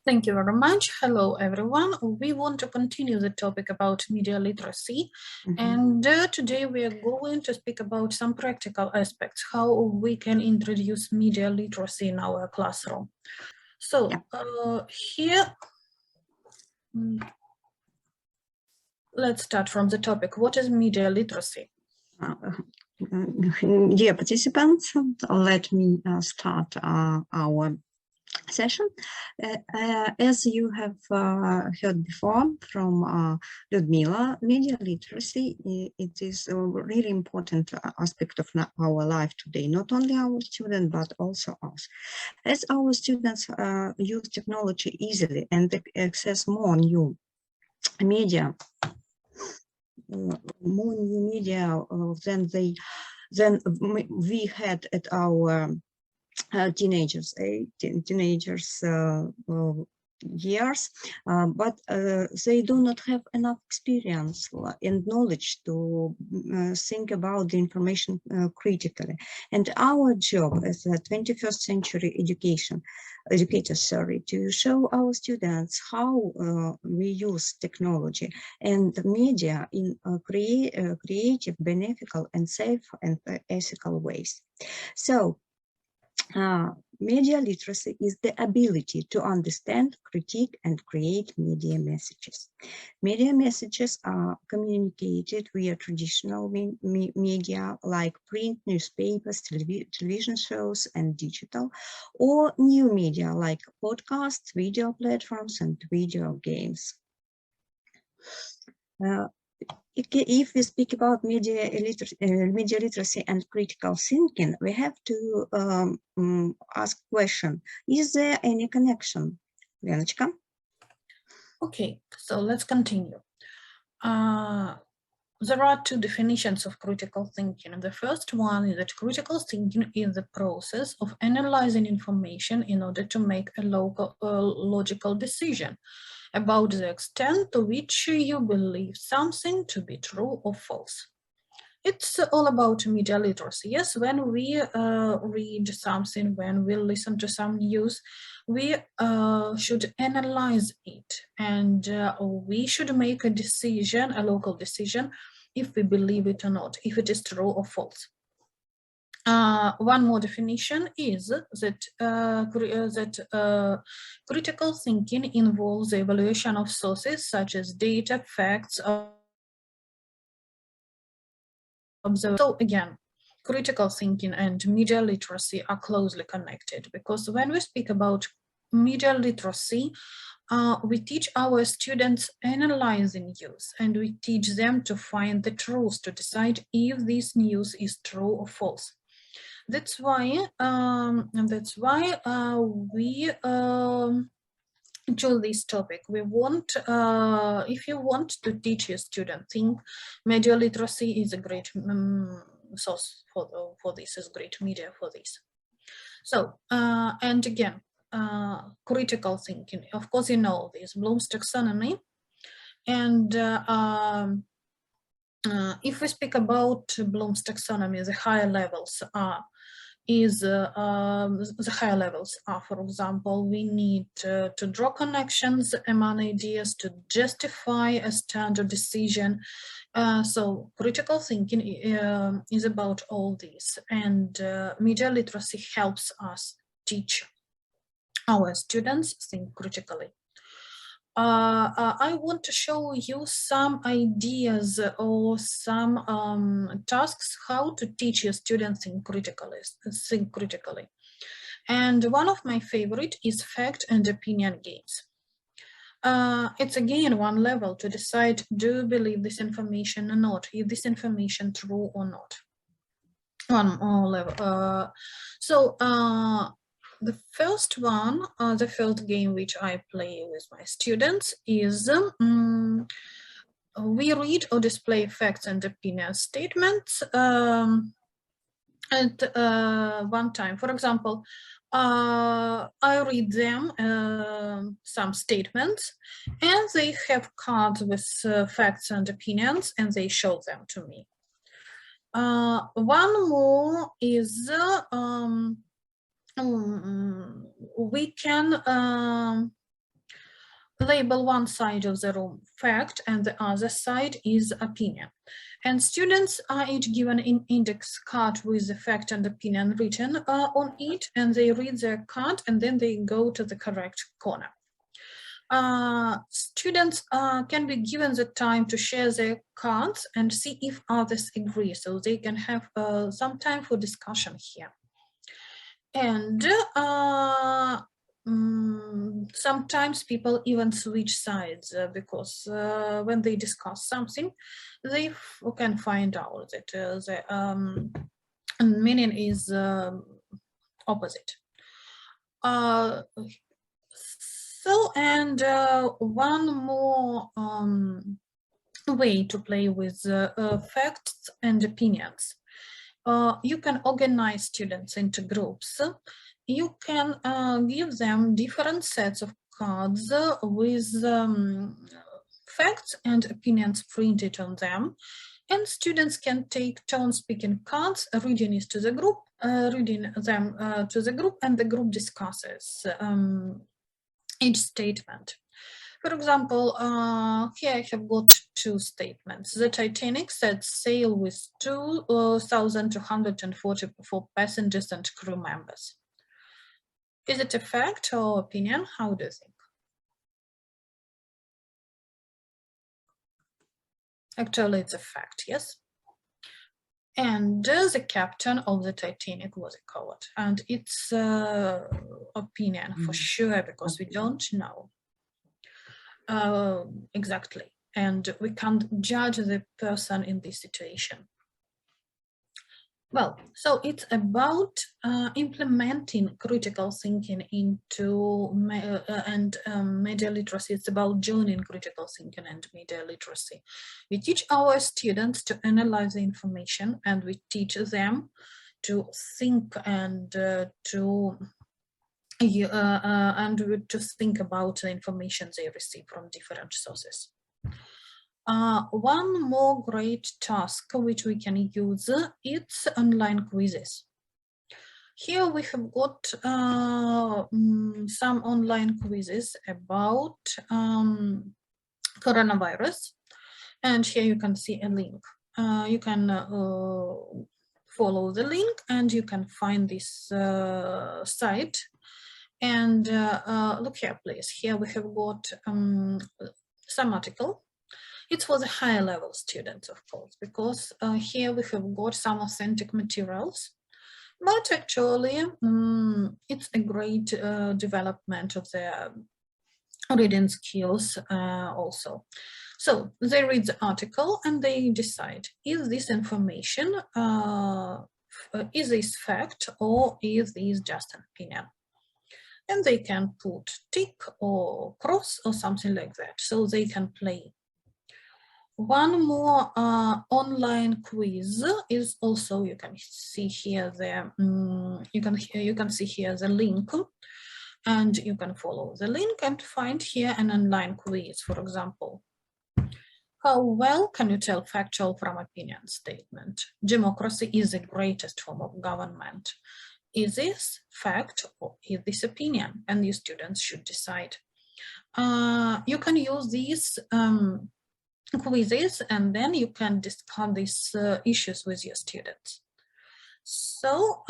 Thank you very much. Hello, everyone. We want to continue the topic about media literacy. And today we are going to speak about some practical aspects, how we can introduce media literacy in our classroom. So here, let's start from the topic. What is media literacy? Dear participants, let me start our session. As you have heard before from Ludmila, media literacy, it is a really important aspect of our life today, not only our students, but also us. As our students use technology easily and access more new media, than we had at our teenagers years, but they do not have enough experience and knowledge to think about the information critically. And our job as a 21st century educators, to show our students how we use technology and media in creative, beneficial, and safe and ethical ways. So, media literacy is the ability to understand, critique, and create media messages. Media messages are communicated via traditional media like print, newspapers, television shows, and digital, or new media like podcasts, video platforms, and video games. If we speak about media literacy and critical thinking, we have to ask question, is there any connection? Lenочка? Okay, so let's continue. There are two definitions of critical thinking. The first one is that critical thinking is the process of analyzing information in order to make a logical decision about the extent to which you believe something to be true or false. It's all about media literacy. Yes, when we read something, when we listen to some news, we should analyze it, and we should make a decision, a local decision, if we believe it or not, if it is true or false. One more definition is that critical thinking involves the evaluation of sources such as data, facts. So again, critical thinking and media literacy are closely connected, because when we speak about media literacy, we teach our students analyzing news, and we teach them to find the truth, to decide if this news is true or false. That's why we choose this topic. We want, if you want to teach your student, think media literacy is a great source for this, is great media for this. So, and again, critical thinking. Of course, you know this, Bloom's taxonomy. And if we speak about Bloom's taxonomy, the higher levels are, the higher levels are, for example, we need to draw connections among ideas, to justify a standard decision. So critical thinking is about all this, and media literacy helps us teach our students think critically. I want to show you some ideas or some tasks how to teach your students think critically. And one of my favorite is fact and opinion games. It's again one level to decide, do you believe this information or not? Is this information true or not? One more level. The first one, the first game which I play with my students is we read or display facts and opinion statements at one time. For example, I read them some statements, and they have cards with facts and opinions, and they show them to me. One more is we can label one side of the room fact and the other side is opinion. And students are each given an index card with the fact and opinion written on it, and they read their card and then they go to the correct corner. Students can be given the time to share their cards and see if others agree, so they can have some time for discussion here. And sometimes people even switch sides because when they discuss something, they can find out that the meaning is opposite. One more way to play with facts and opinions. You can organize students into groups. You can give them different sets of cards with facts and opinions printed on them. And students can take turns picking cards, reading it to the group, reading them to the group, and the group discusses each statement. For example, here I have got two statements. The Titanic set sail with 2,244 passengers and crew members. Is it a fact or opinion? How do you think? Actually, it's a fact, yes. And the captain of the Titanic was a coward. And it's opinion for sure, because we don't know exactly. And we can't judge the person in this situation. Well, so it's about implementing critical thinking into media literacy. It's about joining critical thinking and media literacy. We teach our students to analyze the information, and we teach them to think and to think about the information they receive from different sources. One more great task which we can use, it's online quizzes. Here we have got some online quizzes about coronavirus, and here you can see a link. You can follow the link and you can find this site. And look here, please. Here we have got some article. It's for the higher level students, of course, because here we have got some authentic materials, but actually it's a great development of their reading skills also. So they read the article and they decide, is this information, is this fact, or is this just an opinion? And they can put tick or cross or something like that, so they can play. One more online quiz is also, you can see here the you can see here the link, and you can follow the link and find here an online quiz. For example, how well can you tell factual from opinion statement? Democracy is the greatest form of government. Is this fact or is this opinion? And you students should decide. You can use these quizzes, and then you can discuss these issues with your students. So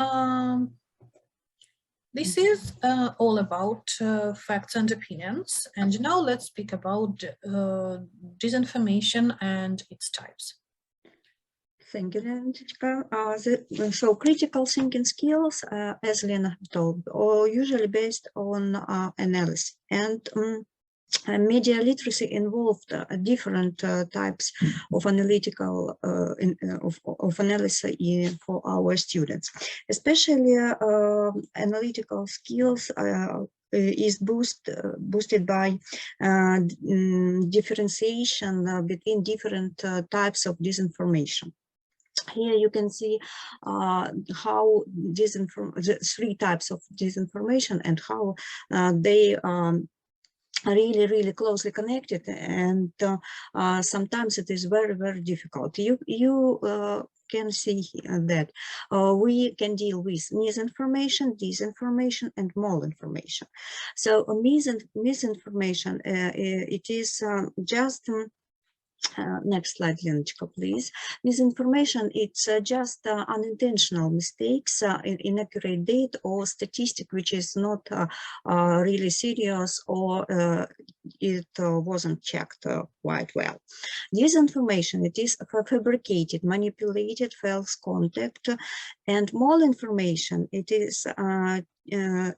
this is all about facts and opinions. And now let's speak about disinformation and its types. Thank you, Galytska. So critical thinking skills, as Lena told, are usually based on analysis. And media literacy involved different types of analytical of analysis for our students. Especially analytical skills is boosted by differentiation between different types of disinformation. Here you can see how the three types of disinformation and how they really closely connected, and sometimes it is very difficult. You can see that we can deal with misinformation, disinformation, and malinformation. So misinformation, it is just next slide, Lenочka, please. Misinformation, it's just unintentional mistakes, inaccurate data or statistic which is not really serious, or it wasn't checked quite well. Disinformation, it is fabricated, manipulated, false content, and malinformation, it is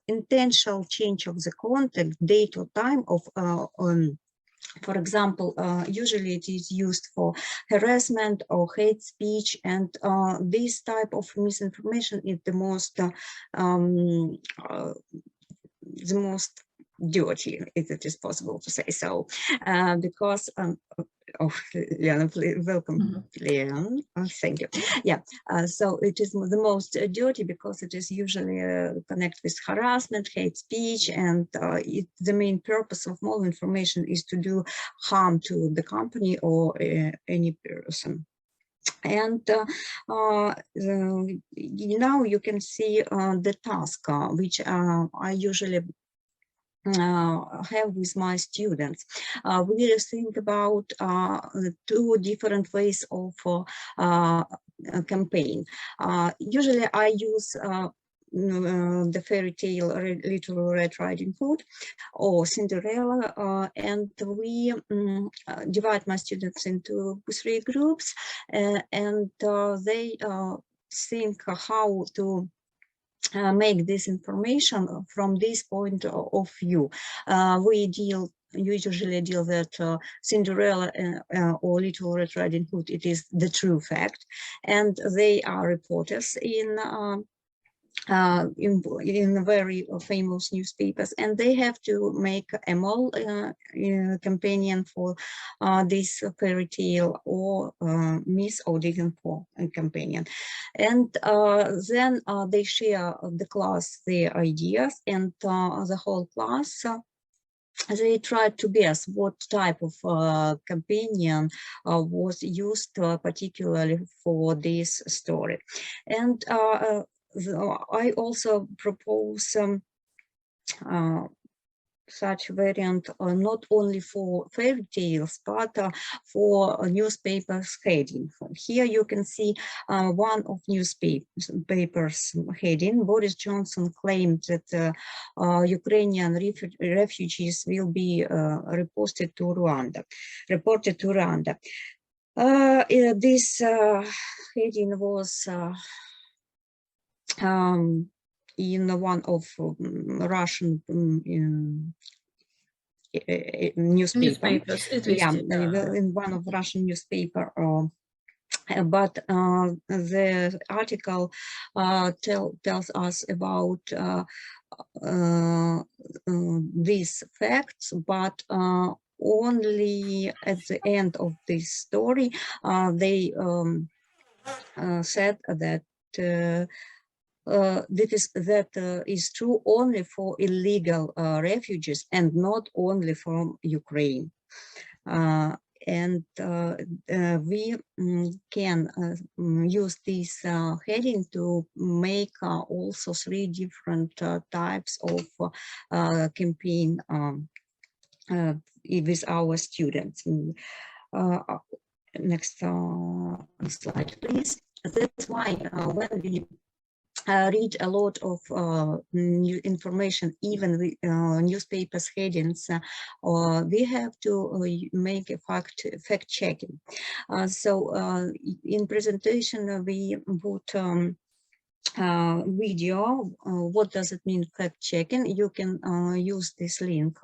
intentional change of the content, date or time of for example, usually it is used for harassment or hate speech, and this type of misinformation is the most dirty, if it is possible to say so, because oh, Liana, welcome, Liana. Thank you. Yeah, so it is the most dirty because it is usually connected with harassment, hate speech, and the main purpose of malinformation is to do harm to the company or any person. And now you can see the task which I usually have with my students. We think about two different ways of campaign. Usually I use the fairy tale Little Red Riding Hood or Cinderella, and we divide my students into 3 groups, and they think how to make this information from this point of view. We usually deal that Cinderella or Little Red Riding Hood, it is the true fact, and they are reporters in very famous newspapers, and they have to make a mole companion for this fairy tale, or miss or didn't for a companion. And then they share the class their ideas, and the whole class they tried to guess what type of companion was used particularly for this story. And I also propose such variant not only for fairy tales, but for newspapers heading. Here you can see one of newspapers heading. Boris Johnson claimed that Ukrainian refugees will be reported to Rwanda. This heading was in one of Russian newspapers. Yeah, in one of Russian newspaper. But the article tells us about these facts, but only at the end of this story they said that that is true only for illegal refugees and not only from Ukraine. And we can use this heading to make also 3 different types of campaign with our students. Next slide, please. That's why when we read a lot of new information, even with newspapers headings, we have to make a fact checking. So in presentation we put video. What does it mean, fact checking? You can use this link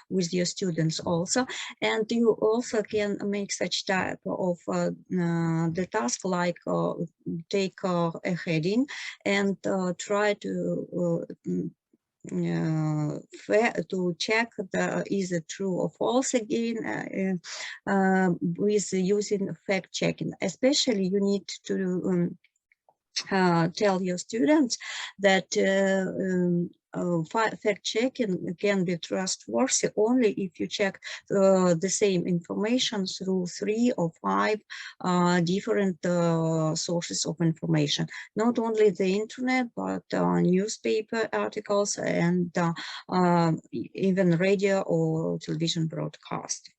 with your students also, and you also can make such type of the task, like take a heading and try to check is it true or false again with using fact checking. Especially you need to tell your students that fact checking can be trustworthy only if you check the same information through 3 or 5 different sources of information, not only the internet, but newspaper articles and even radio or television broadcast.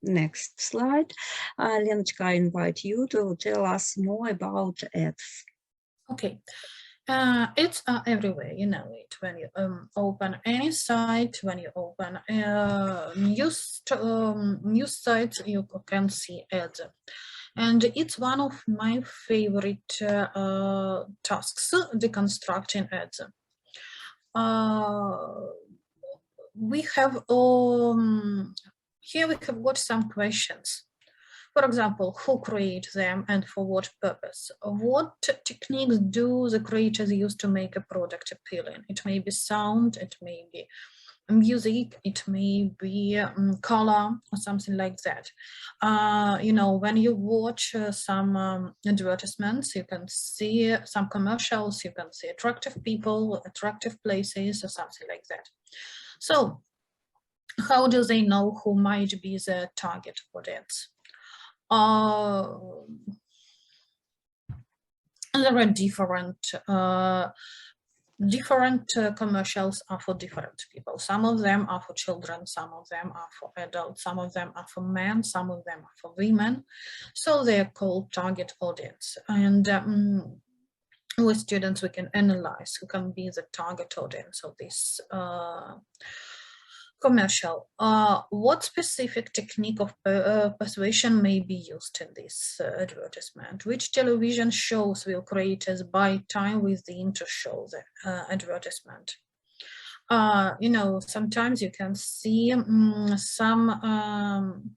Next slide. Lenочka, I invite you to tell us more about ads. Okay. It's everywhere, you know it. When you open any site, when you open news sites, you can see ads. And it's one of my favorite tasks, deconstructing ads. We have here we have got some questions. For example, who create them and for what purpose? What techniques do the creators use to make a product appealing? It may be sound, it may be music, it may be color or something like that. You know, when you watch some advertisements, you can see some commercials, you can see attractive people, attractive places or something like that. So how do they know who might be the target audience? There are different commercials are for different people. Some of them are for children, some of them are for adults, some of them are for men, some of them are for women. So they're called target audience. And with students, we can analyze who can be the target audience of this commercial. What specific technique of persuasion may be used in this advertisement? Which television shows will creators buy time with the inter-show advertisement? You know, sometimes you can see some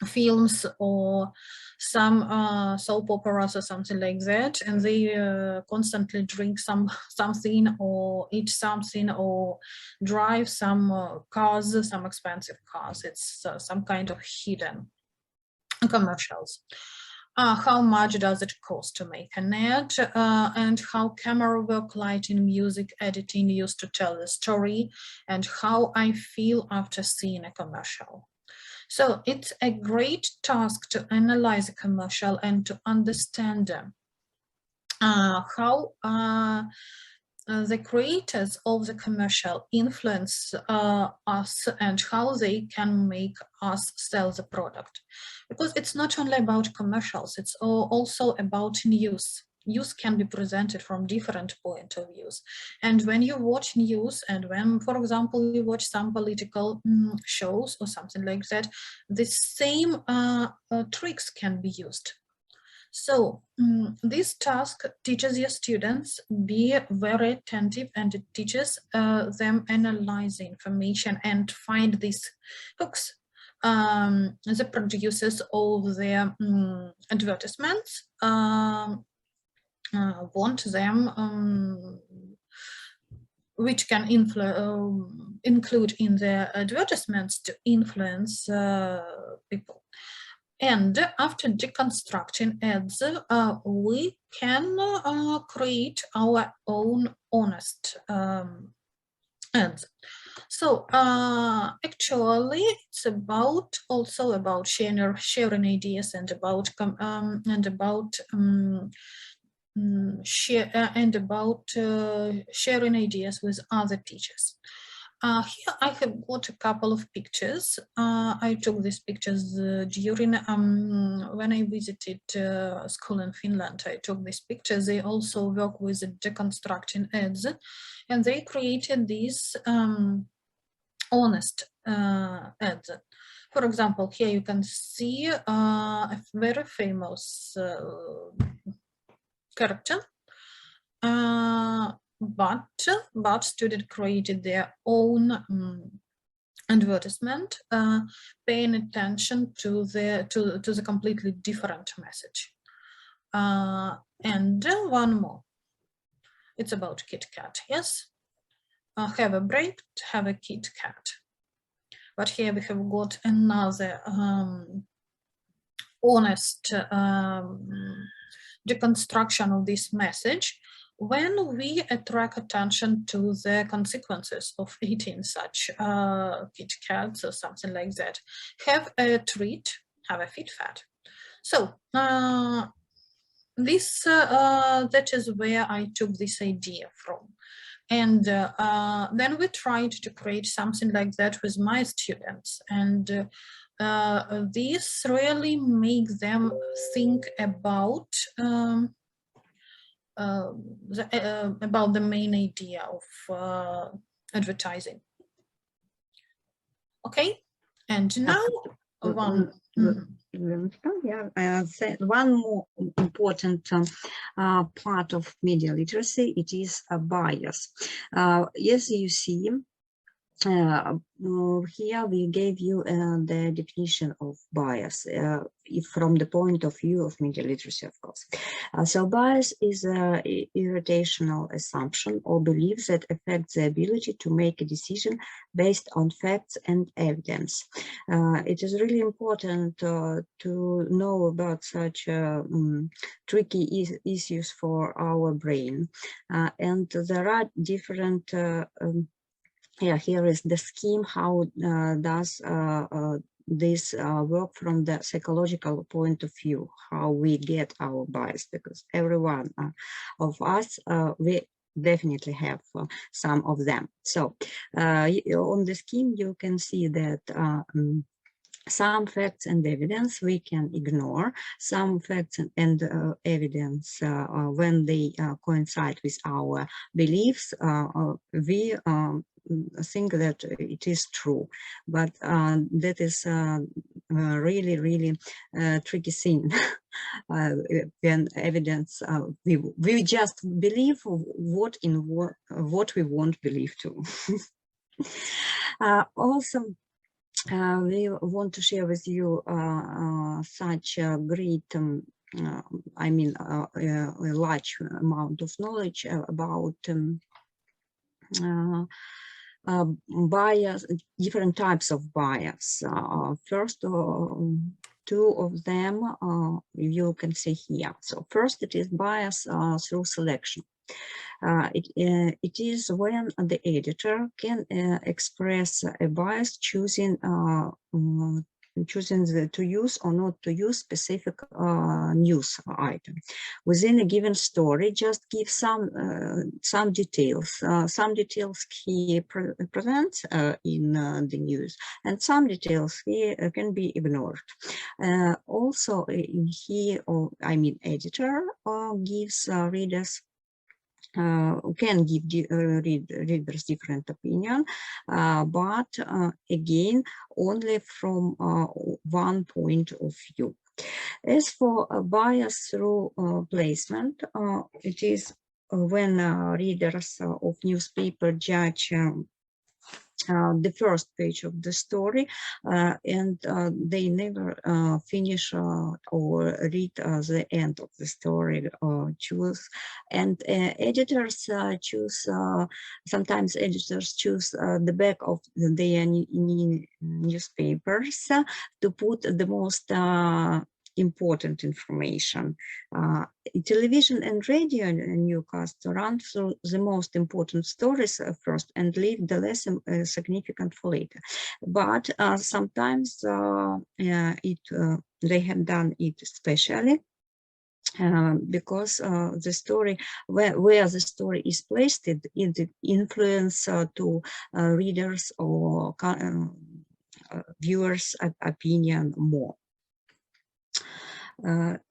films or some soap operas or something like that, and they constantly drink something or eat something or drive some cars, some expensive cars. It's some kind of hidden commercials. How much does it cost to make an ad, and how camera work, lighting, music, editing used to tell the story, and how I feel after seeing a commercial. So it's a great task to analyze a commercial and to understand how the creators of the commercial influence us and how they can make us sell the product. Because it's not only about commercials, it's also about news. News can be presented from different point of views. And when you watch news and when, for example, you watch some political shows or something like that, the same tricks can be used. So this task teaches your students be very attentive, and it teaches them analyze the information and find these hooks. The producers of their advertisements want them, which can include in their advertisements to influence people. And after deconstructing ads, we can create our own honest ads. So actually, it's also about sharing ideas and about sharing ideas with other teachers. Here I have got a couple of pictures. I took these pictures during when I visited school in Finland. I took these pictures. They also work with deconstructing ads, and they created these honest ads. For example, here you can see a very famous character, but students created their own advertisement, paying attention to the completely different message. And one more. It's about Kit Kat. Yes, have a break, have a Kit Kat. But here we have got another honest deconstruction of this message when we attract attention to the consequences of eating such Kit Kats or something like that. Have a treat, have a fit fat. So that is where I took this idea from. And then we tried to create something like that with my students. And this really makes them think about the main idea of advertising. Okay, and now one. One more important part of media literacy, it is a bias. As you see, here we gave you the definition of bias from the point of view of media literacy, of course. So bias is an irrational assumption or belief that affects the ability to make a decision based on facts and evidence. It is really important to know about such tricky issues for our brain. And there are different here is the scheme, how does this work from the psychological point of view, how we get our bias, because every one of us, we definitely have some of them. So on the scheme, you can see that some facts and evidence we can ignore. Some facts and evidence, when they coincide with our beliefs, we think that it is true, but that is really, really tricky thing. When evidence, we just believe what we won't believe to. Also, we want to share with you such a great, I mean, a large amount of knowledge about bias, different types of bias. First, two of them you can see here. So first, it is bias through selection. It is when the editor can express a bias choosing to use or not to use specific news item within a given story. Just give some details. Some details he presents in the news, and some details he can be ignored. Also, editor gives readers. Can give readers different opinion, but again, only from one point of view. As for a bias through placement, it is when readers of newspaper judge the first page of the story, and they never finish or read the end of the story, choose. And editors choose, sometimes editors choose the back of their newspapers to put the most important information. Television and radio newscasts run through the most important stories first and leave the less significant for later. But sometimes they have done it specially. Because the story, where the story is placed, it influence to readers or viewers' opinion more.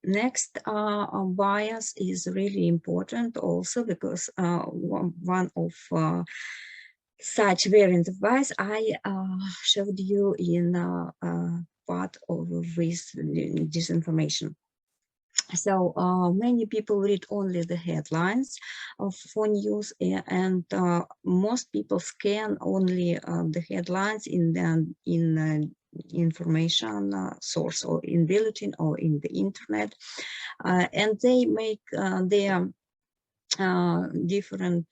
Next, bias is really important also because one of such variants of bias I showed you in part of this disinformation. So many people read only the headlines for news, and most people scan only the headlines in information source, or in bulletin, or in the internet, and they make their different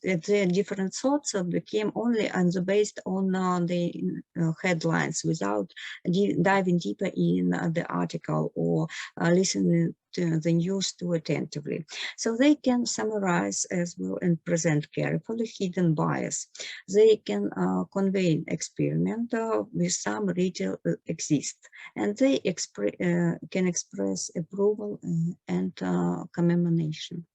their different thoughts became only based on the headlines without diving deeper in the article or listening to the news too attentively. So they can summarize as well and present carefully hidden bias. They can convey experiment with some retail exist, and they can express approval and commemoration.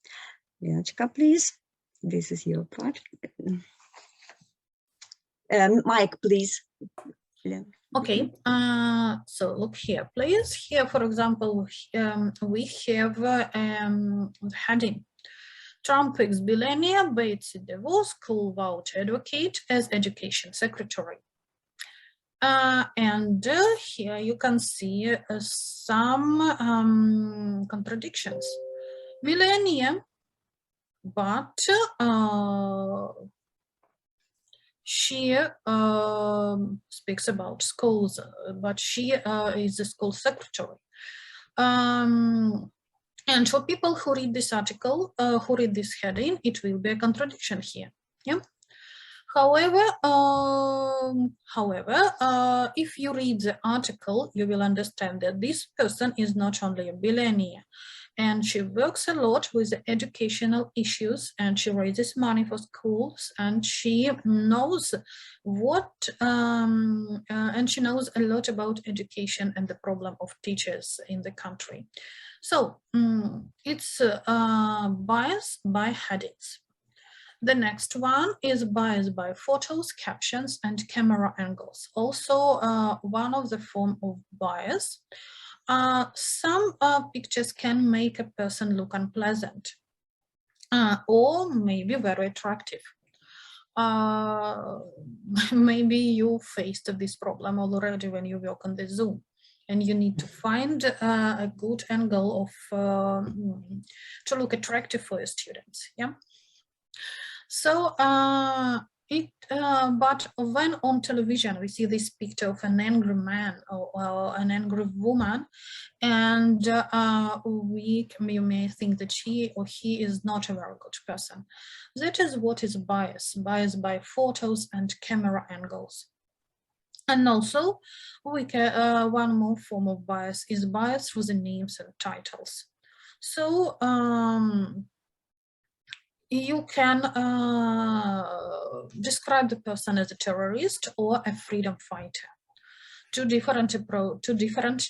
Galytska, please. This is your part. Mike, please. Yeah. Okay, so look here, please. Here, for example, we have the heading. Trump picks billionaire Betsy DeVos, school voucher advocate, as education secretary. And here you can see some contradictions. Millionaire, but she speaks about schools, but she is the school secretary. And for people who read this article, who read this heading, it will be a contradiction here. Yeah. However, if you read the article, you will understand that this person is not only a billionaire, and she works a lot with the educational issues, and she raises money for schools, and she knows what, and she knows a lot about education and the problem of teachers in the country. So it's bias by headings. The next one is bias by photos, captions, and camera angles. Also one of the form of bias. Some pictures can make a person look unpleasant or maybe very attractive. Maybe you faced this problem already when you work on the Zoom, and you need to find a good angle of to look attractive for your students. Yeah. So but when on television we see this picture of an angry man or an angry woman, and you may think that she or he is not a very good person. That is what is bias by photos and camera angles. And also, we can, one more form of bias is bias through the names and titles. So you can describe the person as a terrorist or a freedom fighter. Two different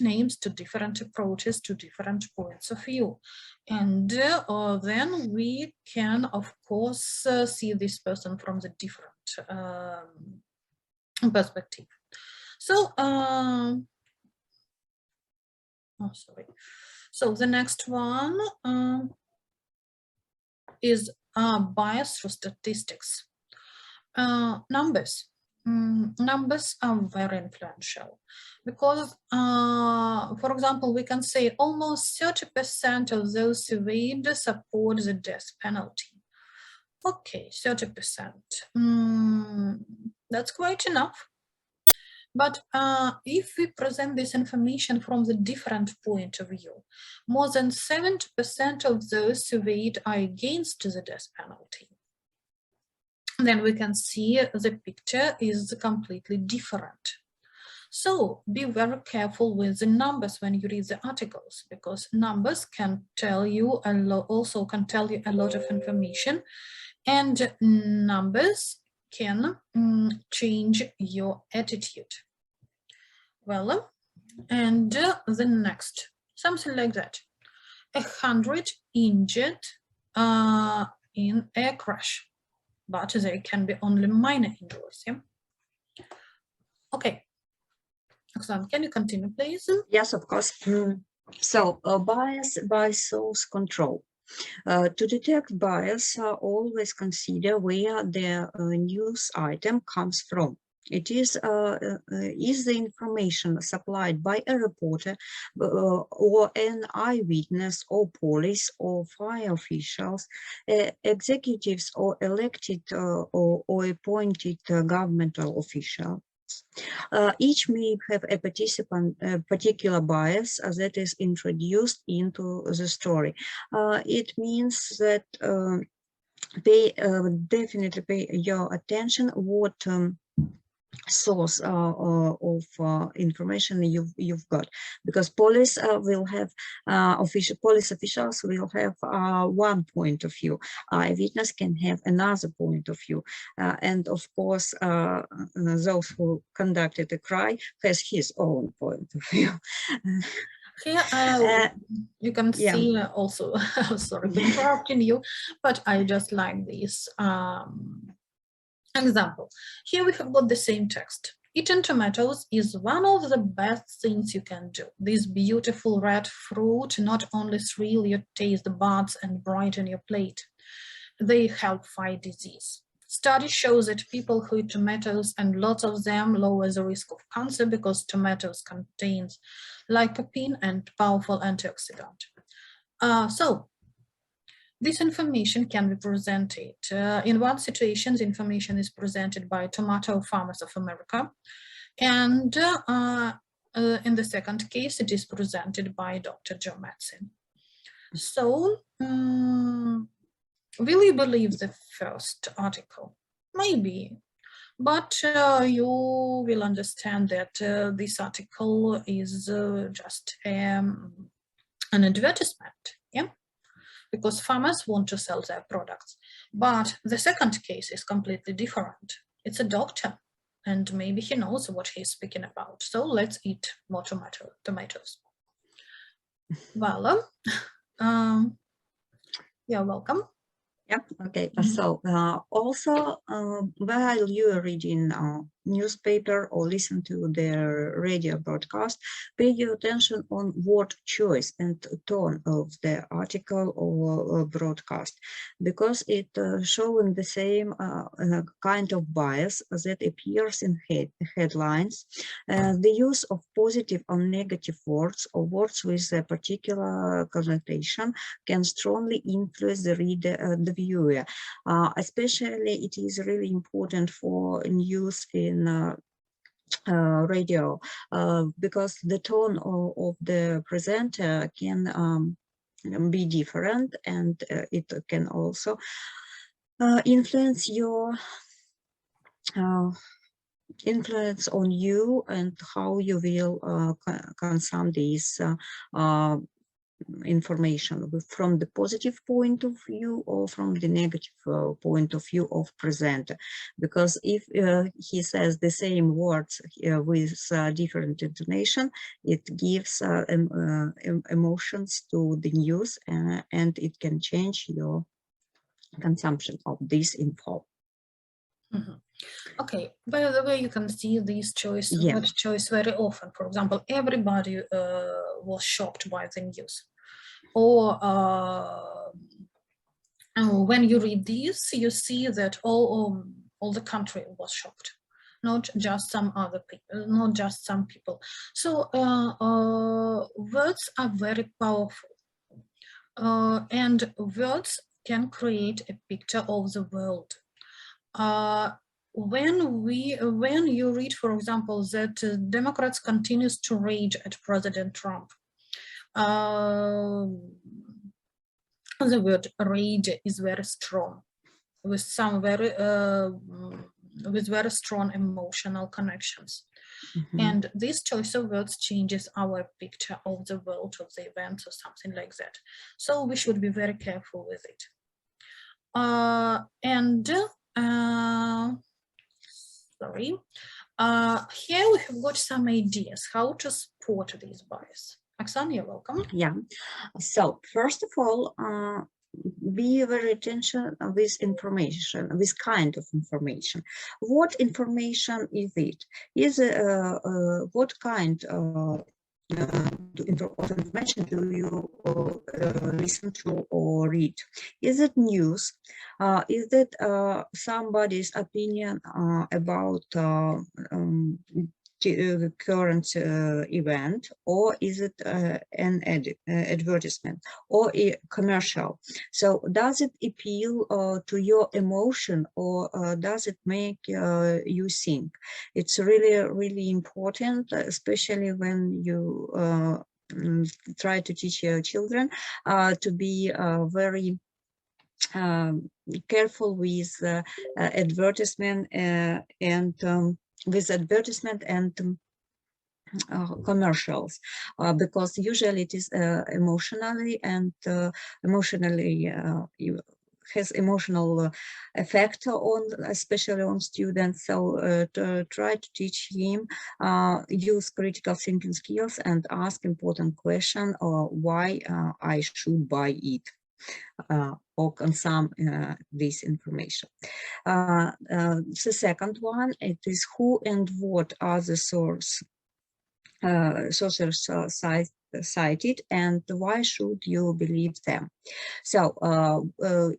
names, two different approaches, two different points of view. And then we can, of course, see this person from the different perspective. So, oh, sorry. So the next one is bias through statistics. Numbers. Numbers are very influential because, for example, we can say almost 30% of those surveyed support the death penalty. Okay, 30%. That's quite enough. But if we present this information from the different point of view, more than 70% of those surveyed are against the death penalty. Then we can see the picture is completely different. So be very careful with the numbers when you read the articles, because numbers can tell you a lot, also can tell you a lot of information, and numbers can change your attitude. Well, and the next, something like that. 100 injured in a crash, but they can be only minor injuries. Yeah? Okay. Oksana, can you continue, please? Yes, of course. So bias by source control. To detect bias, always consider where the news item comes from. It is the information supplied by a reporter or an eyewitness or police or fire officials, executives or elected or appointed governmental officials. Each may have a particular bias that is introduced into the story. It means that definitely pay your attention what source of information you've got, because police will have police officials will have one point of view, eyewitness can have another point of view, and of course those who conducted the crime has his own point of view. Here, you can Yeah. see also, sorry for interrupting you, but I just like this example. Here we have got the same text. Eating tomatoes is one of the best things you can do. This beautiful red fruit not only thrill your taste buds and brighten your plate, they help fight disease. Studies show that people who eat tomatoes, and lots of them, lower the risk of cancer because tomatoes contains lycopene and powerful antioxidant. So this information can be presented. In one situation, the information is presented by Tomato Farmers of America. And in the second case, it is presented by Dr. Joe Madsen. So, will you believe the first article? Maybe. But you will understand that this article is just an advertisement. Yeah. Because farmers want to sell their products. But the second case is completely different. It's a doctor, and maybe he knows what he's speaking about. So let's eat more tomatoes. Well, you're welcome. Yeah, okay. So also, while you are reading newspaper or listen to the radio broadcast, pay your attention on word choice and tone of the article or broadcast, because it showing the same kind of bias that appears in headlines. The use of positive or negative words or words with a particular connotation can strongly influence the reader, the viewer. Especially it is really important for news in radio, because the tone of the presenter can be different, and it can also influence your influence on you and how you will consume these information from the positive point of view or from the negative point of view of presenter. Because if he says the same words with different intonation, it gives emotions to the news, and it can change your consumption of this info. Mm-hmm. Okay, by the way, you can see this choice, word choice very often. For example, everybody was shocked by the news. Or when you read this, you see that all the country was shocked, not just some other people, not just some people. So words are very powerful, and words can create a picture of the world. When you read, for example, that Democrats continues to rage at President Trump, the word rage is very strong, with some very strong emotional connections. And this choice of words changes our picture of the world, of the events, or something like that. So we should be very careful with it. Sorry. Here we have got some ideas how to spot these bias. Oksana, you're welcome. Yeah. So first of all, be very attention with information, with kind of information. What information is it? Is what kind of information do you listen to or read? Is it news? Is it somebody's opinion about the current event, or is it an advertisement or a commercial? So does it appeal to your emotion, or does it make you think? It's really important, especially when you try to teach your children to be very careful with advertisement and commercials, because usually it is emotionally has emotional effect on, especially on students. So to try to teach him, use critical thinking skills and ask important question, or why I should buy it. Or consume this information. The second one, it is who and what are the sources cited, and why should you believe them? So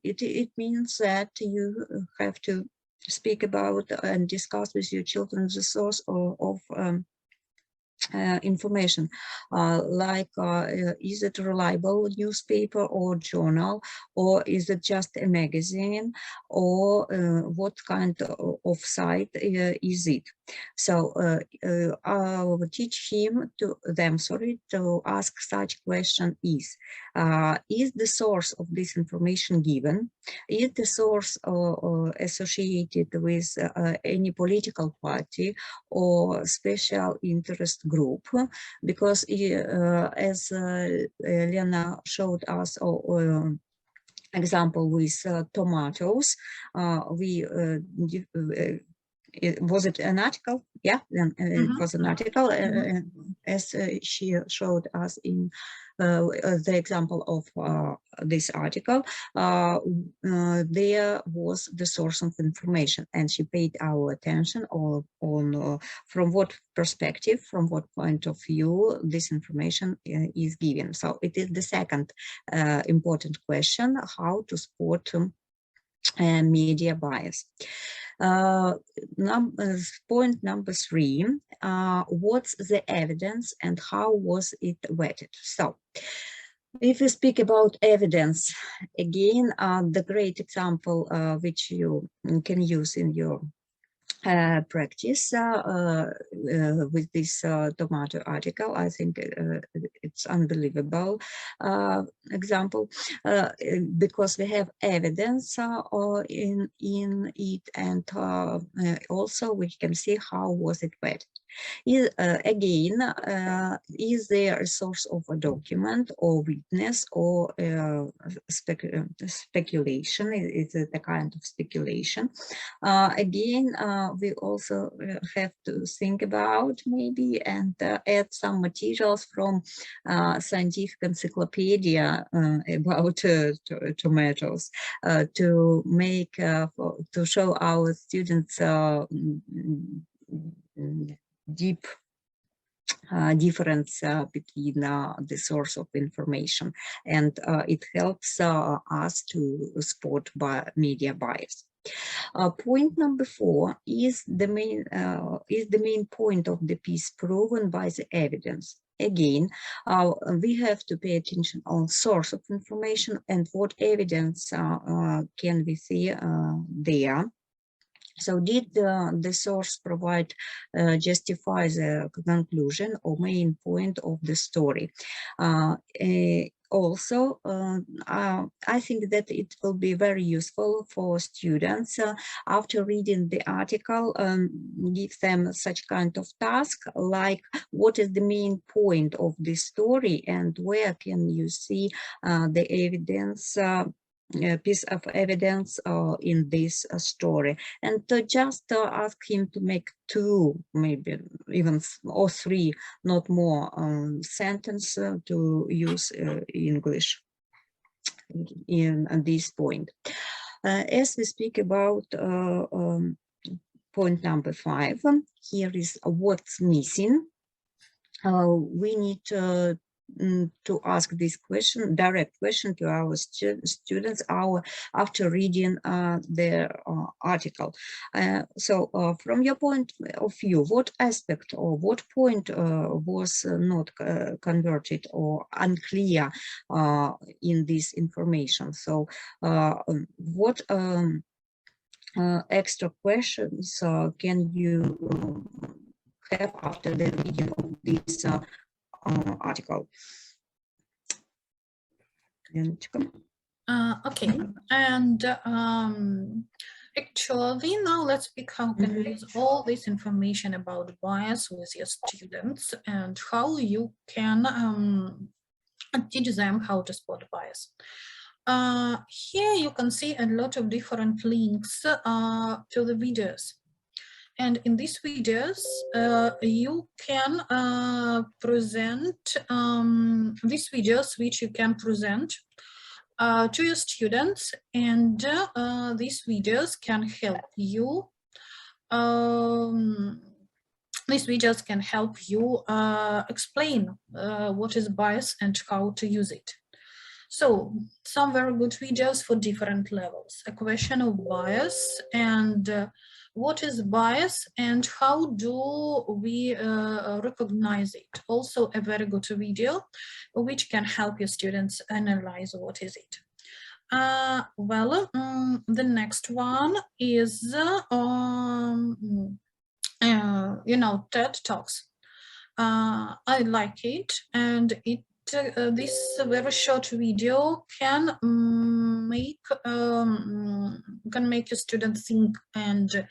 it means that you have to speak about and discuss with your children the source of information, like is it a reliable newspaper or journal, or is it just a magazine, or what kind of site is it? So I will teach them to ask such question: is the source of this information given? Is the source associated with any political party or special interest group? Because as Lena showed us example with tomatoes, was it an article? Yeah, it was an article, as she showed us in the example of this article. There was the source of information, and she paid our attention on from what perspective, from what point of view this information is given. So it is the second important question: how to spot media bias. Point number 3, what's the evidence and how was it vetted? So if we speak about evidence, again, the great example which you can use in your practice with this tomato article. I think it's unbelievable example, because we have evidence in it, and also we can see how was it vetted. Again, is there a source of a document or witness or speculation? Is it a kind of speculation? Again, we also have to think about maybe and add some materials from scientific encyclopedia about tomatoes to make to show our students deep difference between the source of information, and it helps us to spot media bias. Point number 4 is the main point of the piece proven by the evidence. Again, we have to pay attention on source of information and what evidence can we see there. So did the source provide, justify the conclusion or main point of the story? Also, I think that it will be very useful for students after reading the article, give them such kind of task, like what is the main point of this story and where can you see the evidence, piece of evidence in this story, and to just ask him to make 2, maybe even or 3, not more, sentence to use English in this point. As we speak about point number 5, here is what's missing. We need to ask this question, direct question, to our students after reading their article. So from your point of view, what aspect or what point was not converted or unclear in this information? So what extra questions can you have after the reading of this article? Okay, and actually now let's speak how can you use all this information about bias with your students and how you can teach them how to spot bias. Here you can see a lot of different links to the videos. And in these videos, you can present these videos, which you can present to your students, and these videos can help you. These videos can help you explain what is bias and how to use it. So some very good videos for different levels, a question of bias and what is bias and how do we recognize it. Also a very good video which can help your students analyze what is it. The next one is, TED Talks. I like it, and this very short video can make your students think, and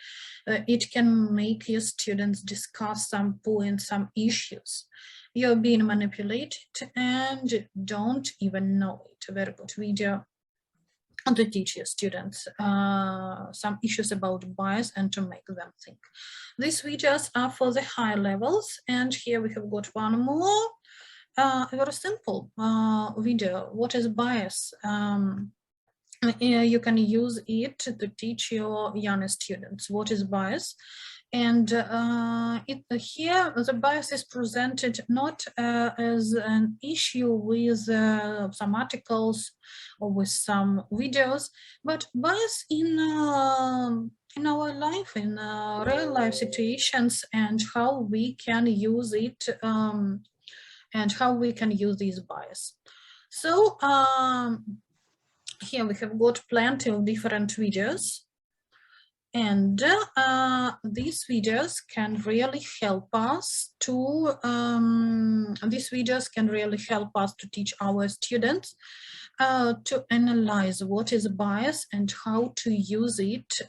it can make your students discuss some points, some issues. You're being manipulated and don't even know it. A very good video to teach your students some issues about bias and to make them think. These videos are for the high levels, and here we have got one more. A very simple video. What is bias? You can use it to teach your young students what is bias. And here the bias is presented not as an issue with some articles or with some videos, but bias in our life, in real life situations, and how we can use it and how we can use these bias. So here we have got plenty of different videos, and these videos can really help us to teach our students to analyze what is bias and how to use it,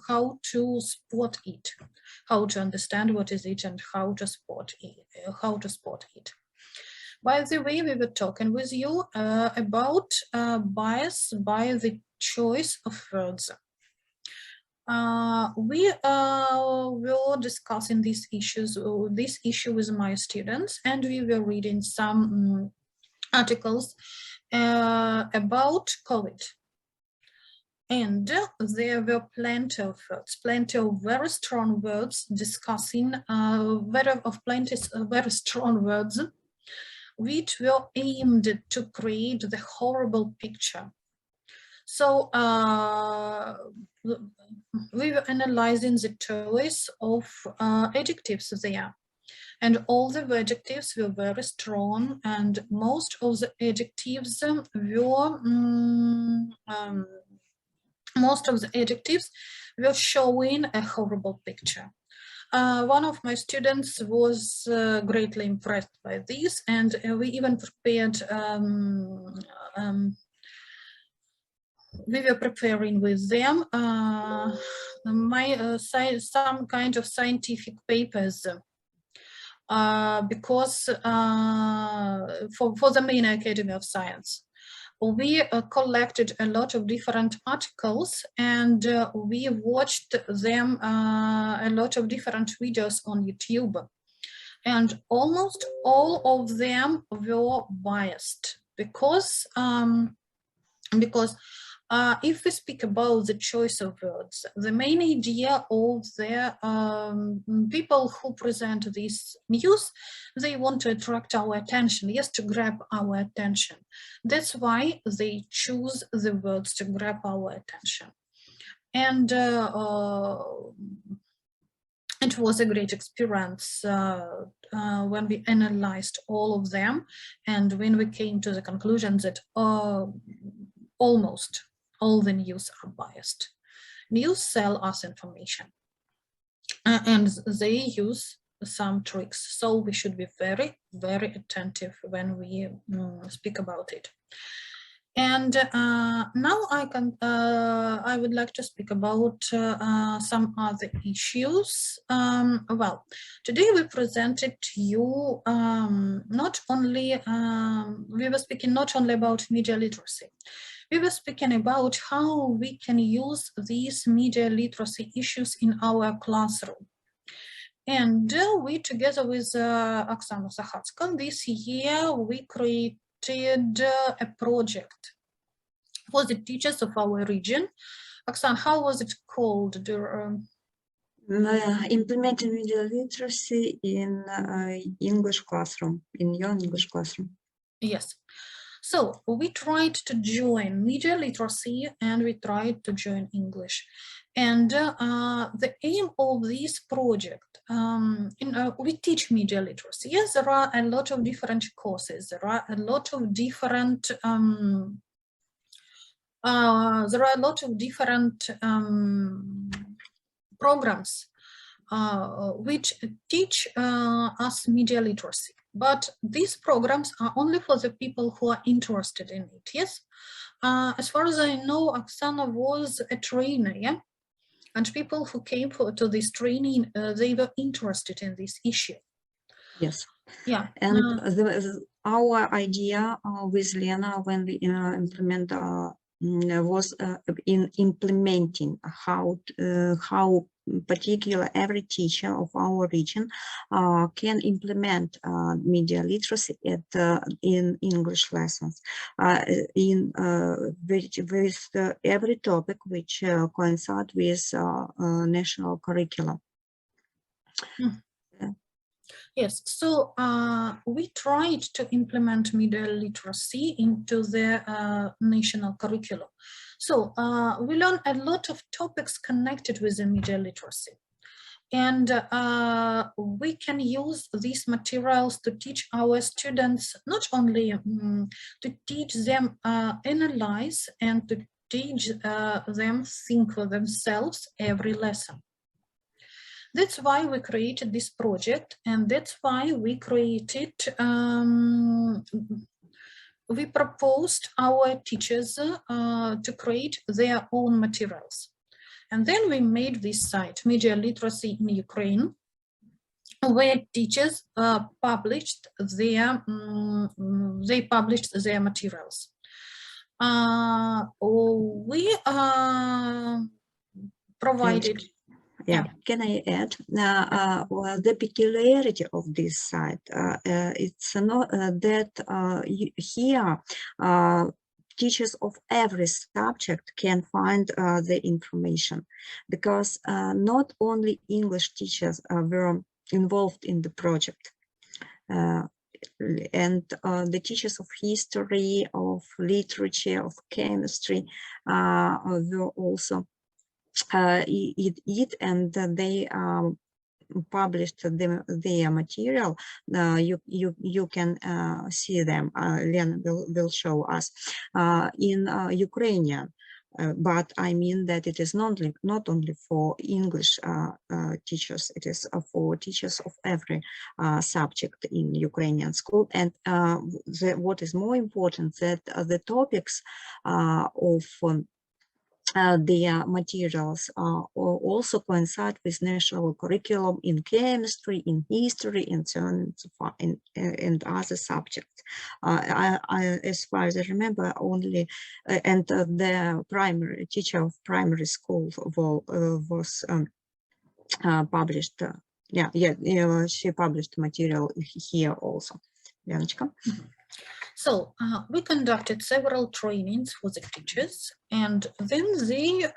how to spot it, how to understand what is it and how to spot it. By the way, we were talking with you about bias by the choice of words. We were discussing this issue with my students, and we were reading some articles about COVID. And there were plenty of words, plenty of very strong words discussing very strong words which were aimed to create the horrible picture. So we were analyzing the choice of adjectives there. And all the adjectives were very strong, and most of the adjectives were showing a horrible picture. One of my students was greatly impressed by this, and we even prepared, we were preparing with them some kind of scientific papers because for the main Academy of Science. We collected a lot of different articles, and we watched them a lot of different videos on YouTube, and almost all of them were biased because if we speak about the choice of words, the main idea of the people who present this news, they want to attract our attention, yes, to grab our attention. That's why they choose the words to grab our attention. And it was a great experience when we analyzed all of them, and when we came to the conclusion that almost all the news are biased. News sell us information, and they use some tricks. So we should be very, very attentive when we speak about it. And now I would like to speak about some other issues. Well, today we presented to you not only, we were speaking not only about media literacy, we were speaking about how we can use these media literacy issues in our classroom. And we, together with Oksana Sakhatska, this year we created a project for the teachers of our region. Oksana, how was it called? Implementing media literacy in English classroom, in your English classroom. Yes. So we tried to join media literacy and we tried to join English. And the aim of this project, we teach media literacy. Yes, there are a lot of different courses. There are a lot of different programs which teach us media literacy. But these programs are only for the people who are interested in it, yes? As far as I know, Oksana was a trainer, yeah? And people who came to this training, they were interested in this issue. Yes. Yeah. And our idea with Lena when we implement was in implementing how particular every teacher of our region can implement media literacy in English lessons with every topic which coincide with national curriculum. Yes, so we tried to implement media literacy into the national curriculum. So we learned a lot of topics connected with the media literacy. And we can use these materials to teach our students, not only to teach them analyze and to teach them think for themselves every lesson. That's why we created this project, and that's why we created, we proposed our teachers to create their own materials. And then we made this site, Media Literacy in Ukraine, where teachers published their, materials. We provided. Yeah, can I add? Well, the peculiarity of this site, it's not that here teachers of every subject can find the information, because not only English teachers were involved in the project. And the teachers of history, of literature, of chemistry were also and they published their material. You can see them. Lena will show us in Ukrainian. But I mean that it is not only for English teachers, it is for teachers of every subject in Ukrainian school. And what is more important, that the topics of their materials also coincide with national curriculum in chemistry, in history, and so on and so forth, and other subjects. As far as I remember, only and the primary teacher of primary school was published. She published material here also. Lenочка. So we conducted several trainings for the teachers, and then they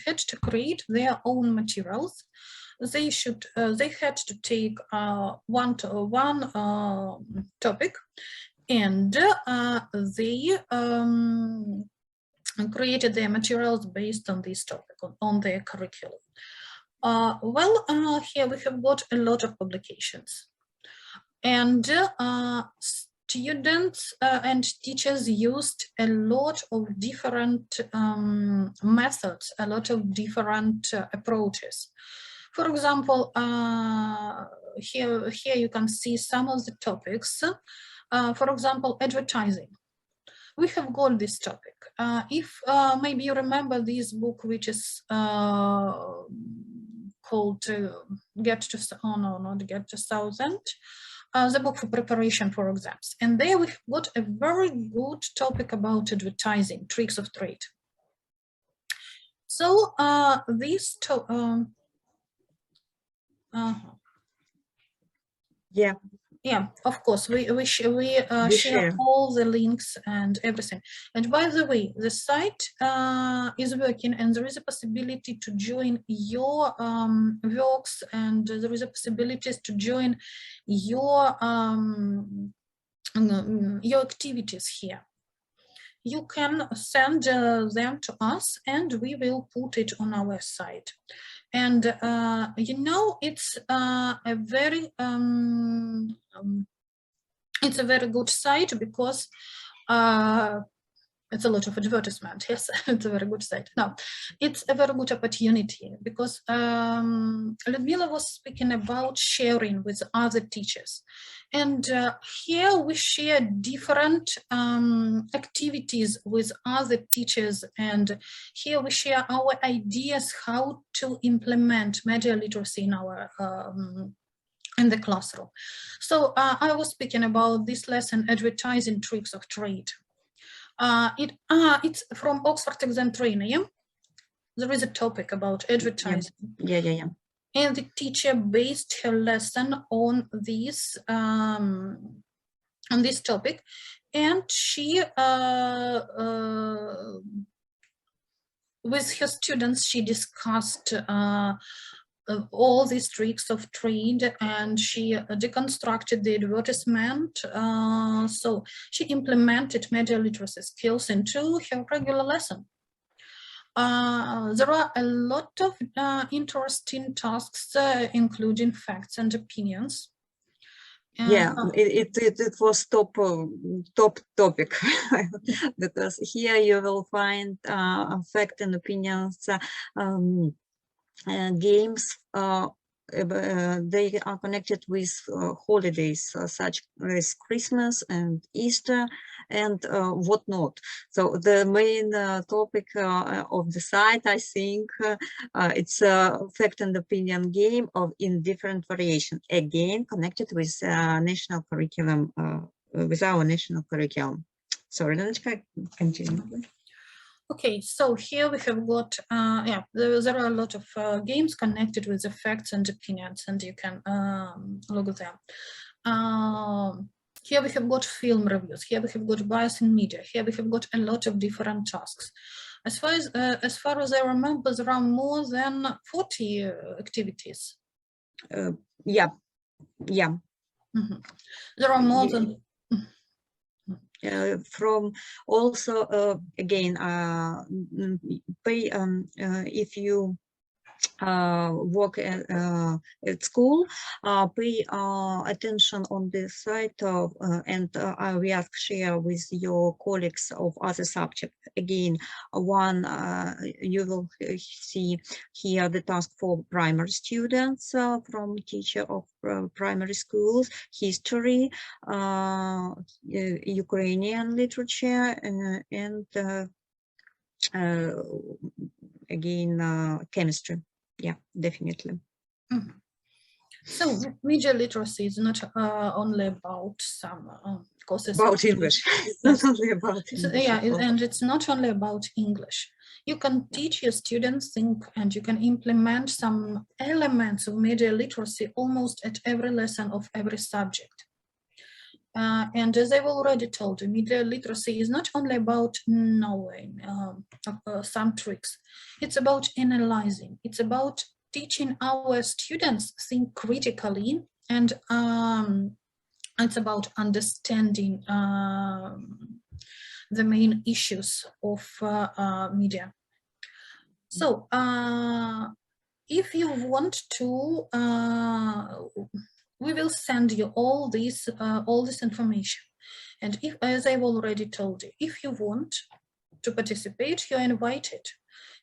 had to create their own materials. They had to take one topic, and they created their materials based on this topic, on their curriculum. Here we have got a lot of publications, and students and teachers used a lot of different methods, a lot of different approaches. For example, here you can see some of the topics. For example, advertising. we have got this topic. If maybe you remember this book, which is called Get to, oh no, not Get to Thousand, the book for preparation for exams. And there we have got a very good topic about advertising, tricks of trade. So this, yeah, of course, we share all the links and everything. And by the way, the site is working, and there is a possibility to join your works, and there is a possibility to join your activities here. You can send them to us, and we will put it on our site. And you know, it's a very good site because it's a lot of advertisement. Yes, it's a very good site. No, it's a very good opportunity because Ludmila was speaking about sharing with other teachers. And here we share different activities with other teachers. And here we share our ideas how to implement media literacy in our in the classroom. So I was speaking about this lesson, advertising tricks of trade. It's from Oxford Exam Trainer. Yeah? There is a topic about advertising. Yeah. And the teacher based her lesson on this topic, and she with her students she discussed all these tricks of trade, and she deconstructed the advertisement. So she implemented media literacy skills into her regular lesson. There are a lot of interesting tasks, including facts and opinions. It was top topic because here you will find fact and opinions, games. They are connected with holidays such as Christmas and Easter and whatnot. So the main topic of the site, I think, it's a fact and opinion game in different variation, again connected with national curriculum, with our national curriculum. Sorry, Lenочка, continue. Okay, so here we have got, there are a lot of games connected with the facts and opinions, and you can look at them. Here we have got film reviews, here we have got bias in media, here we have got a lot of different tasks. As far as I remember, there are more than 40 activities. Yeah. Mm-hmm. There are more than... From also again pay if you work at school, pay attention on the site and we ask share with your colleagues of other subjects. Again, one you will see here the task for primary students from teacher of primary schools, history, Ukrainian literature, and again chemistry. Yeah, definitely. Mm-hmm. So media literacy is not only about some courses about English. It's not only about English. Yeah, and it's not only about English. You can teach your students think, and you can implement some elements of media literacy almost at every lesson of every subject. And as I've already told you, media literacy is not only about knowing some tricks. It's about analyzing. It's about teaching our students think critically, and it's about understanding the main issues of media. So if you want to, we will send you all this information. And if, as I've already told you, if you want to participate, you're invited.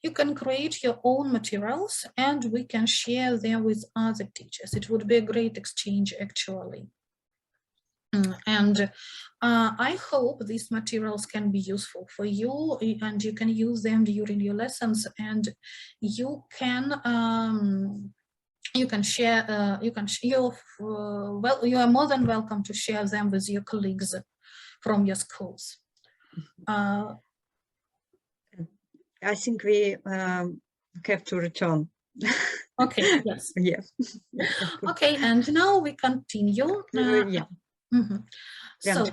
You can create your own materials and we can share them with other teachers. It would be a great exchange, actually. And I hope these materials can be useful for you, and you can use them during your lessons, and you can share. Well, you are more than welcome to share them with your colleagues from your schools. I think we have to return. Okay. Yes. Yeah. Okay, and now we continue. Yeah. So,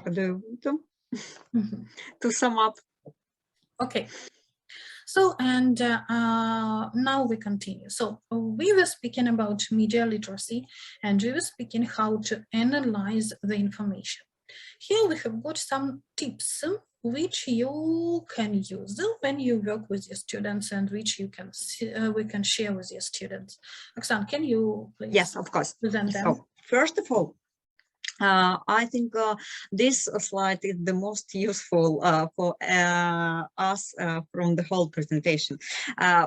to sum up. okay. So, and now we continue. So we were speaking about media literacy, and we were speaking how to analyze the information. Here we have got some tips which you can use when you work with your students, and which you can we can share with your students. Oksana, can you please? Yes, of course. Present them? So first of all, I think this slide is the most useful for us from the whole presentation.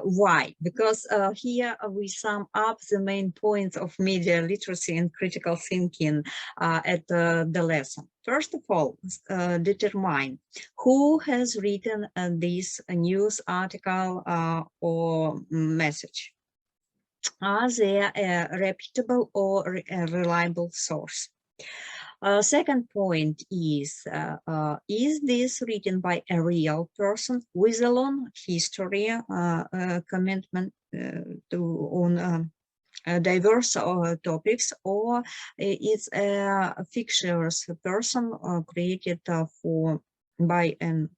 Why? Because here we sum up the main points of media literacy and critical thinking at the lesson. First of all, determine who has written this news article or message. Are they a reputable or a reliable source? Second point is this written by a real person with a long history, commitment on diverse topics, or it's a fictitious person created by an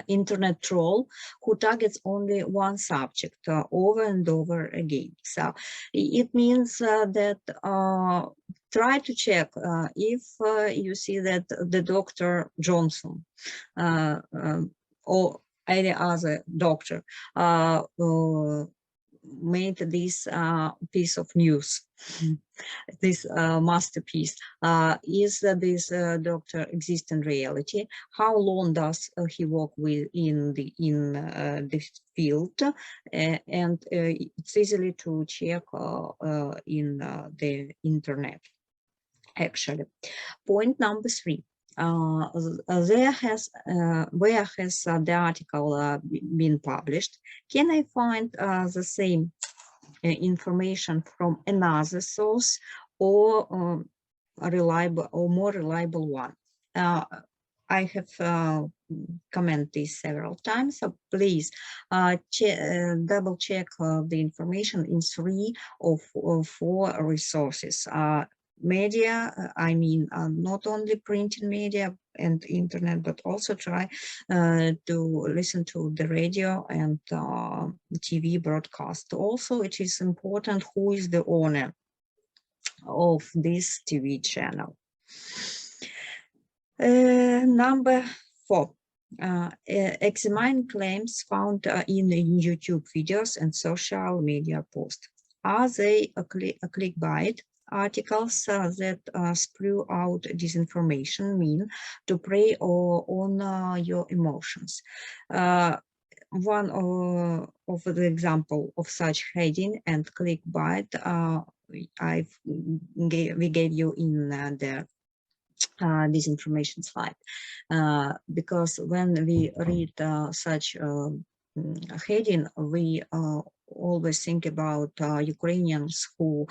internet troll who targets only one subject over and over again. So it means that try to check if you see that the Dr. Johnson or any other doctor made this piece of news, this masterpiece. Is this doctor exist in reality? How long does he work in this field? And it's easily to check in the internet. Actually, point number 3. Where has the article been published? Can I find the same information from another source, or reliable or more reliable one? I have commented this several times, so please double check the information in 3 or 4 resources. Media, I mean, not only printed media and internet, but also try to listen to the radio and TV broadcast. Also, it is important who is the owner of this TV channel. Number 4. Examine claims found in YouTube videos and social media posts. Are they a clickbait? Articles that spew out disinformation mean to prey on your emotions. One of the example of such heading and clickbait we gave you in the disinformation slide, because when we read such heading, we always think about Ukrainians who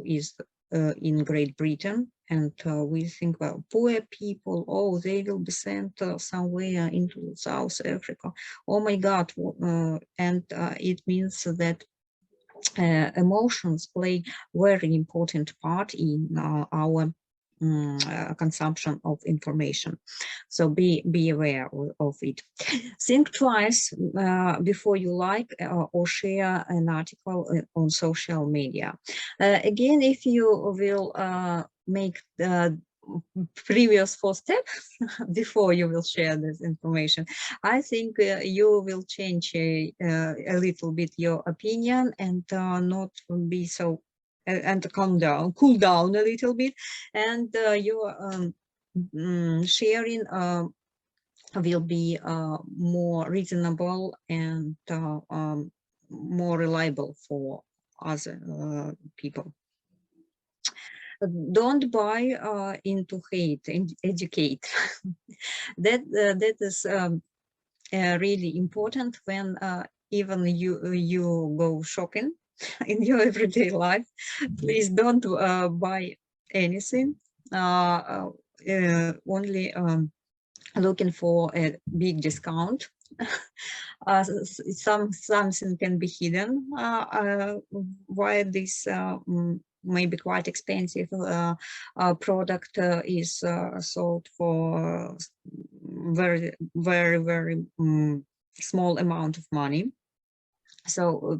is in Great Britain, and we think about poor people. Oh, they will be sent somewhere into South Africa. Oh my God! And it means that emotions play very important part in our consumption of information. So be aware of it. Think twice before you like or share an article on social media. Again, if you will make the previous 4 steps before you will share this information, I think you will change a little bit your opinion and not be so and cool down a little bit, and your sharing will be more reasonable and more reliable for other people. Don't buy into hate and educate. That is really important when even you go shopping in your everyday life. Please don't buy anything. Only looking for a big discount. Something can be hidden why this maybe quite expensive product is sold for very small amount of money. So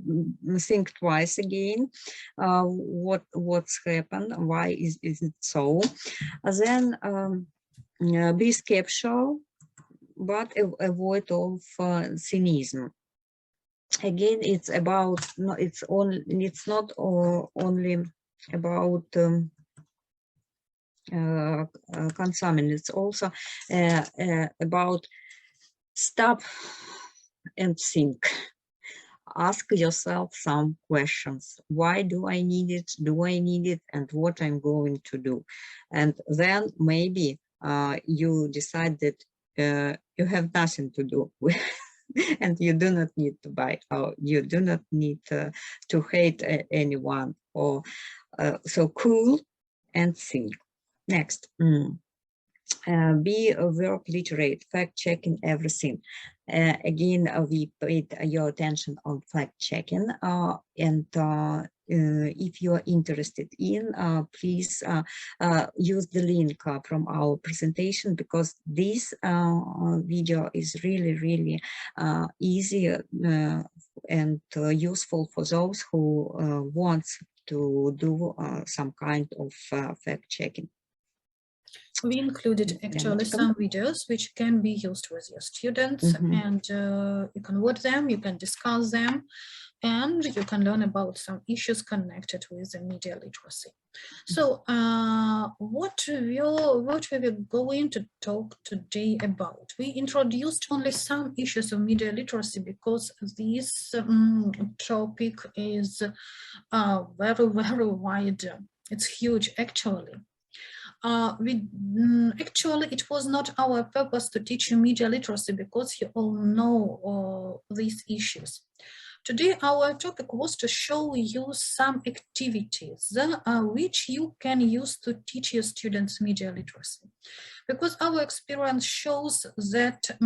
think twice again what's happened, why is it so. Then be skeptical, but avoid of cynicism. Again, it's about it's not only about consuming, it's also about stop and think. Ask yourself some questions. Why do I need it? Do I need it? And what I'm going to do? And then maybe you decide that you have nothing to do with and you do not need to buy, or you do not need to hate anyone, or so cool and think. Next. Be work literate, fact checking everything. Again, we paid your attention on fact checking, and if you are interested in, please use the link from our presentation, because this video is really easy and useful for those who want to do some kind of fact checking. We included actually some videos which can be used with your students, and you can watch them, you can discuss them, and you can learn about some issues connected with the media literacy. So what we were going to talk today about, we introduced only some issues of media literacy because this topic is very wide. It's huge actually. Actually, it was not our purpose to teach you media literacy because you all know these issues. Today, our topic was to show you some activities which you can use to teach your students media literacy. Because our experience shows that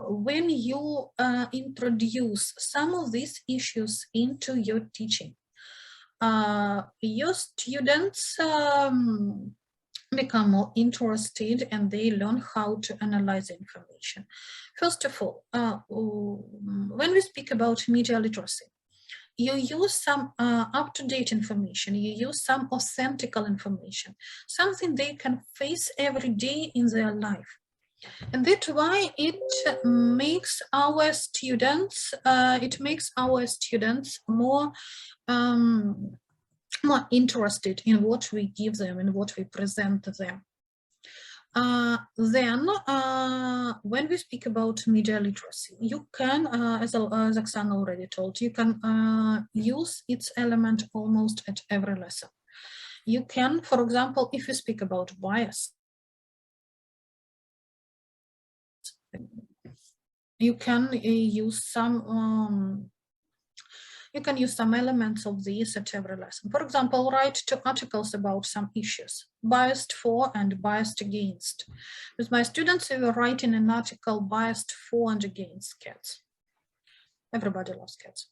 when you introduce some of these issues into your teaching, your students become more interested and they learn how to analyze information. First of all, when we speak about media literacy, you use some up-to-date information, you use some authentical information, something they can face every day in their life. And that's why it makes our students more more interested in what we give them and what we present to them. Then, when we speak about media literacy, you can, as Oksana already told, you can use its element almost at every lesson. You can, for example, if you speak about bias, you can use some elements of these at every lesson. For example, write 2 articles about some issues, biased for and biased against. With my students, we were writing an article biased for and against cats. Everybody loves cats.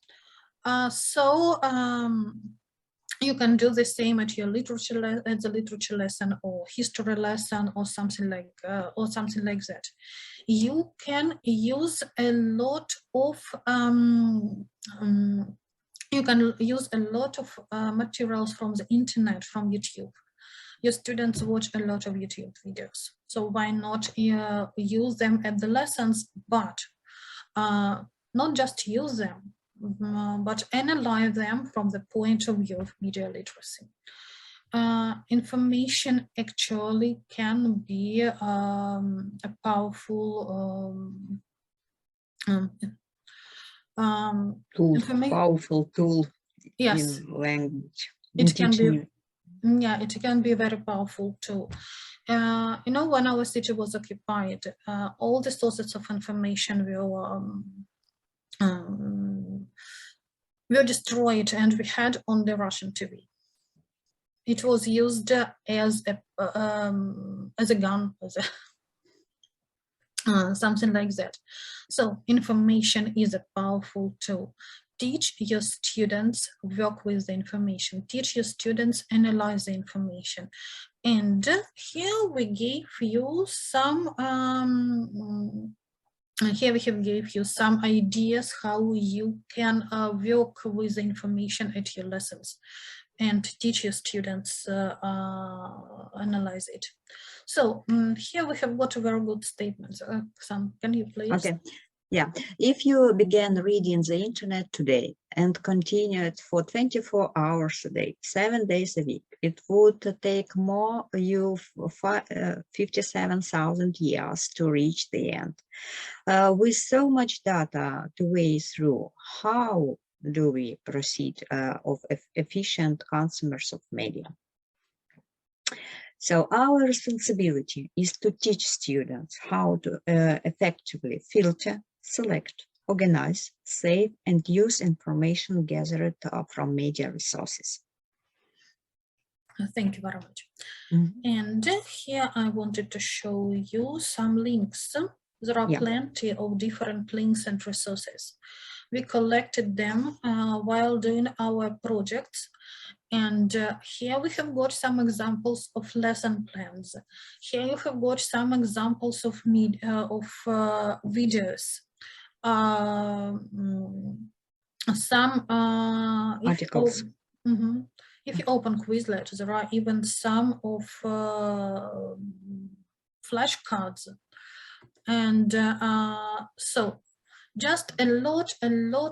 You can do the same at your the literature lesson or history lesson or something like that. You can use a lot of materials from the internet, from YouTube. Your students watch a lot of YouTube videos, so why not use them at the lessons, but not just use them, but analyze them from the point of view of media literacy. Information actually can be a powerful powerful tool, yes, in language. It can be Yeah, it can be a very powerful tool. You know, when our city was occupied, all the sources of information were destroyed, and we had on the Russian TV. It was used as a gun, something like that. So information is a powerful tool. Teach your students, work with the information. Teach your students, analyze the information. And here we gave you some here we have gave you some ideas how you can work with the information at your lessons and teach your students analyze it. So here we have got a very good statement. Oksana, can you please? Okay. Yeah, if you began reading the internet today and continued for 24 hours a day, 7 days a week, it would take more you 57,000 years to reach the end. With so much data to weigh through, how do we proceed of efficient consumers of media? So our responsibility is to teach students how to effectively filter, select, organize, save, and use information gathered from media resources. Thank you very much. And here I wanted to show you some links. There are plenty of different links and resources. We collected them while doing our projects. And here we have got some examples of lesson plans. Here you have got some examples of videos. Some articles. If you open Quizlet, there are even some of flashcards. And so just a lot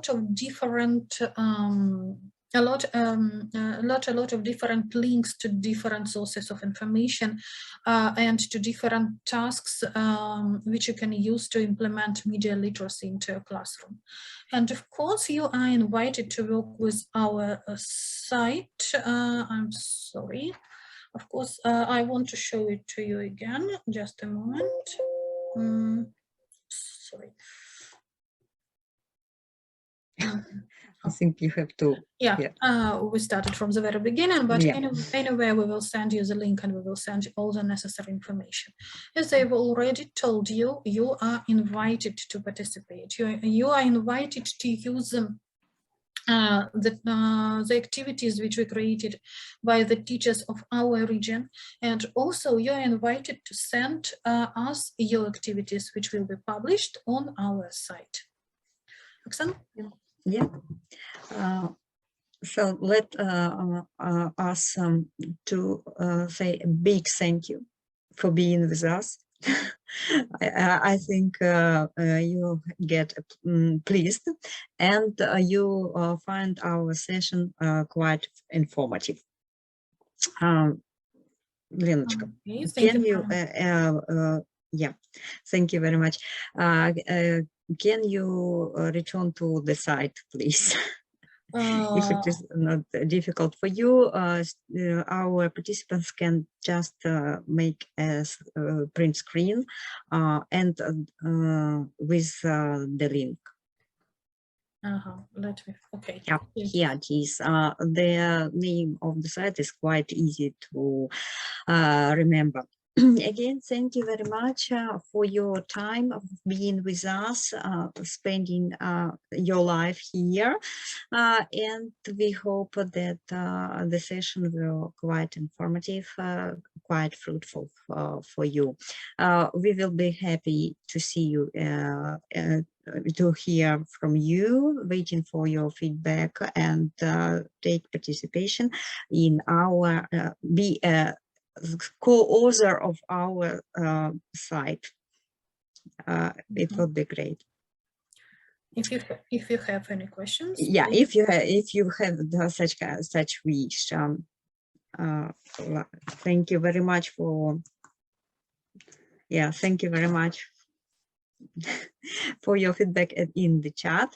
of different a lot of different links to different sources of information and to different tasks which you can use to implement media literacy into a classroom. And of course, you are invited to work with our site. I'm sorry. Of course, I want to show it to you again. Just a moment. Sorry. I think you have to. We started from the very beginning, but anyway, we will send you the link and we will send you all the necessary information. As I've already told you, you are invited to participate. You are invited to use the activities which we created by the teachers of our region, and also you are invited to send us your activities which will be published on our site. Oksana? Yeah. So let us to say a big thank you for being with us. I think you get pleased, and you find our session quite informative. Lenочка, can you? Thank you very much. Can you return to the site, please? If it is not difficult for you, our participants can just make a print screen and with the link. Let me, okay. Yeah, here it is. The name of the site is quite easy to remember. Again, thank you very much for your time of being with us, spending your life here, and we hope that the session will quite informative, quite fruitful for you. We will be happy to see you, to hear from you, waiting for your feedback, and take participation in our co-author of our site. It would be great. If you have any questions, if you have such wish, thank you very much for thank you very much for your feedback in the chat.